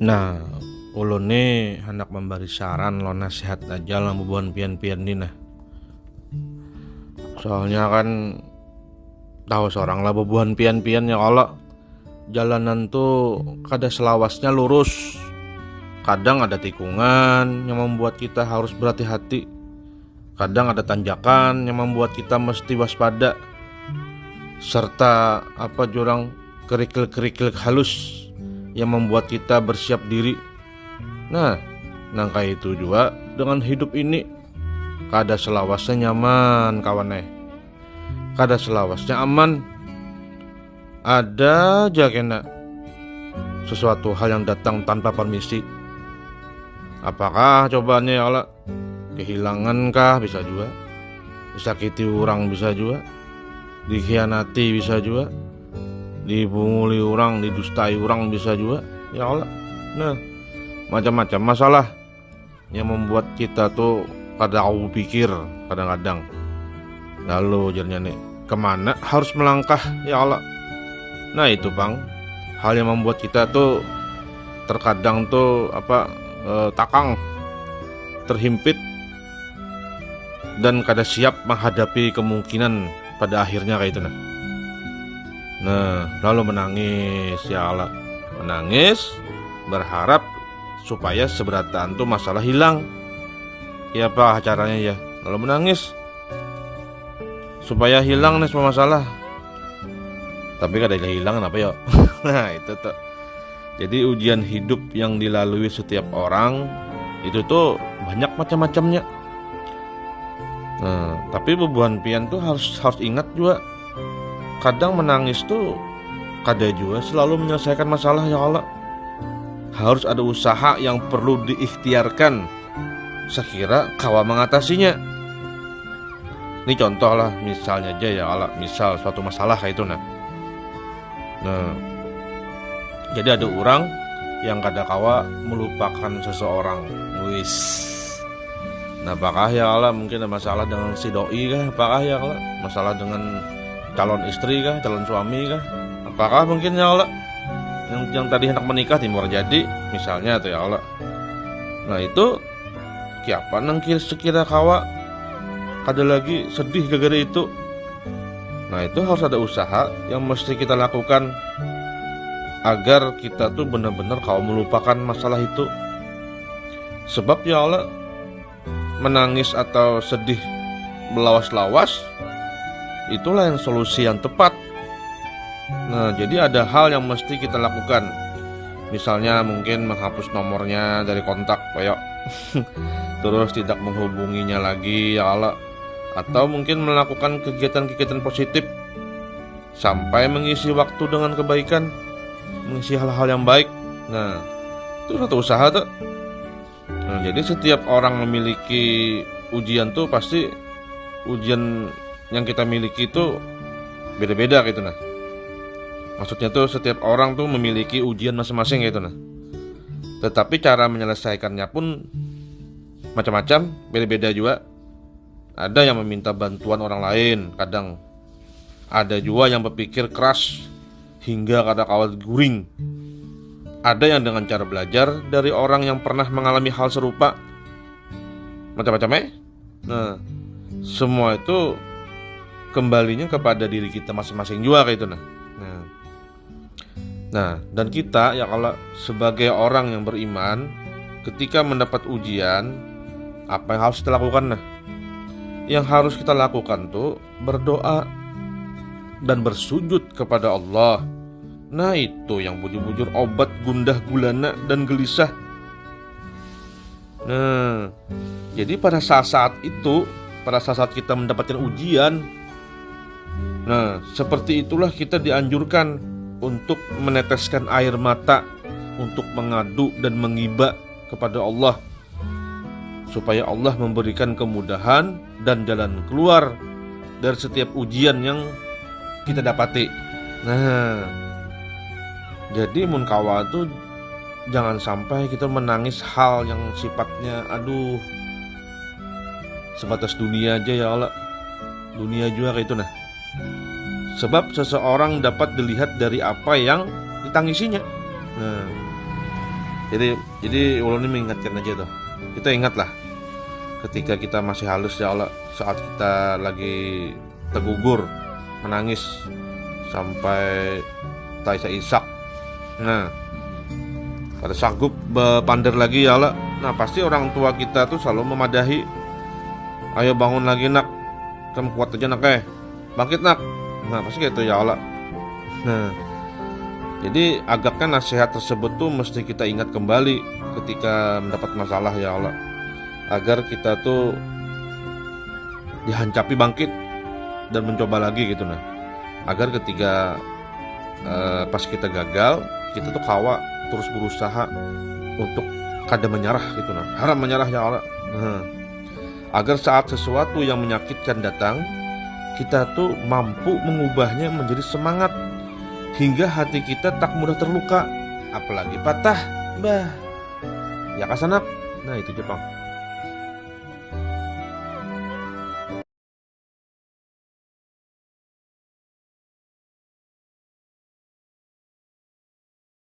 Nah, ulun nih hendak memberi saran lo nasihat aja lah bubuhan pian-pian nih nah. Soalnya kan tahu seorang lah bubuhan pian-pian ya kalau jalanan tuh kada selawasnya lurus. Kadang ada tikungan yang membuat kita harus berhati-hati. Kadang ada tanjakan yang membuat kita mesti waspada. Serta jurang kerikil-kerikil halus yang membuat kita bersiap diri. Nah, nangka itu juga dengan hidup ini kada selawasnya nyaman kawan kada selawasnya aman. Ada aja kena sesuatu hal yang datang tanpa permisi. Apakah cobaannya ya Allah? Kehilangan kah bisa juga, disakiti orang bisa juga, dikhianati bisa juga, dibunguli orang, didustai orang bisa juga ya Allah. Nah, macam-macam masalah yang membuat kita tuh kada au pikir kadang-kadang. Lalu jadinya nih kemana harus melangkah ya Allah. Nah itu bang, hal yang membuat kita tuh terkadang tuh takang, terhimpit, dan kada siap menghadapi kemungkinan pada akhirnya kayak itu Nah lalu menangis ya Allah, menangis berharap supaya seberataan tuh masalah hilang. Ya apa caranya ya? Lalu menangis supaya hilang nih semua masalah. Tapi kada hilang apa ya? Nah itu tuh. Jadi ujian hidup yang dilalui setiap orang itu tuh banyak macam-macamnya. Nah, tapi bebuan pian tuh harus ingat juga. Kadang menangis tuh kada juga selalu menyelesaikan masalah ya Allah. Harus ada usaha yang perlu diikhtiarkan sekira kawa mengatasinya. Ini contoh lah, misalnya aja ya Allah, misal suatu masalah kayak itu nah. Jadi ada orang yang kada kawa melupakan seseorang. Wis. Nah, apakah ya Allah mungkin ada masalah dengan si doi kah? Apakah ya Allah masalah dengan calon istri kah, calon suami kah? Apakah mungkin ya Allah yang tadi hendak menikah timur jadi misalnya tuh ya Allah. Nah, itu kiapa nang sekira kawa ada lagi sedih gara-gara itu. Nah itu harus ada usaha yang mesti kita lakukan agar kita tuh benar-benar kau melupakan masalah itu. Sebab ya Allah, menangis atau sedih belawas-lawas itulah yang solusi yang tepat. Nah jadi ada hal yang mesti kita lakukan. Misalnya mungkin menghapus nomornya dari kontak kayak terus tidak menghubunginya lagi ya Allah. Atau mungkin melakukan kegiatan-kegiatan positif sampai mengisi waktu dengan kebaikan, mengisi hal-hal yang baik. Nah, itu satu usaha tuh. Nah, jadi setiap orang memiliki ujian tuh pasti ujian yang kita miliki itu beda-beda gitu nah. Maksudnya tuh setiap orang tuh memiliki ujian masing-masing gitu nah. Tetapi cara menyelesaikannya pun macam-macam, beda-beda juga. Ada yang meminta bantuan orang lain, kadang ada juga yang berpikir keras hingga kada kawat guring. Ada yang dengan cara belajar dari orang yang pernah mengalami hal serupa. Macam-macam Nah, semua itu kembalinya kepada diri kita masing-masing juga kayak itu Nah, dan kita ya kalau sebagai orang yang beriman, ketika mendapat ujian, apa yang harus kita lakukan Yang harus kita lakukan tuh berdoa dan bersujud kepada Allah. Nah itu yang bujur-bujur obat gundah gulana dan gelisah. Nah jadi pada saat-saat itu, pada saat kita mendapatkan ujian, nah seperti itulah kita dianjurkan untuk meneteskan air mata, untuk mengadu dan mengiba kepada Allah, supaya Allah memberikan kemudahan dan jalan keluar dari setiap ujian yang kita dapati. Nah, jadi mun kawa tuh jangan sampai kita menangis hal yang sifatnya sebatas dunia aja ya Allah. Dunia juga kayak itu Sebab seseorang dapat dilihat dari apa yang ditangisinya. Nah, Jadi ulun ini mengingatkan aja tuh. Kita ingatlah ketika kita masih halus ya Allah, saat kita lagi tergugur menangis sampai tak isak. Nah, pada sanggup bepander lagi ya Allah. Nah, pasti orang tua kita tuh selalu memadahi. Ayo bangun lagi nak, kamu kuat aja nak, bangkit nak. Nah, pasti gitu ya Allah. Nah, jadi agaknya nasihat tersebut tuh mesti kita ingat kembali ketika mendapat masalah ya Allah, agar kita tuh dihancapi bangkit dan mencoba lagi gitu nah. Agar ketika pas kita gagal, kita tuh kawa terus berusaha untuk kada menyerah gitu nah. Haram menyerah ya Allah. Agar saat sesuatu yang menyakitkan datang, kita tuh mampu mengubahnya menjadi semangat hingga hati kita tak mudah terluka, apalagi patah. Ya kasanak. Nah itu Jepang.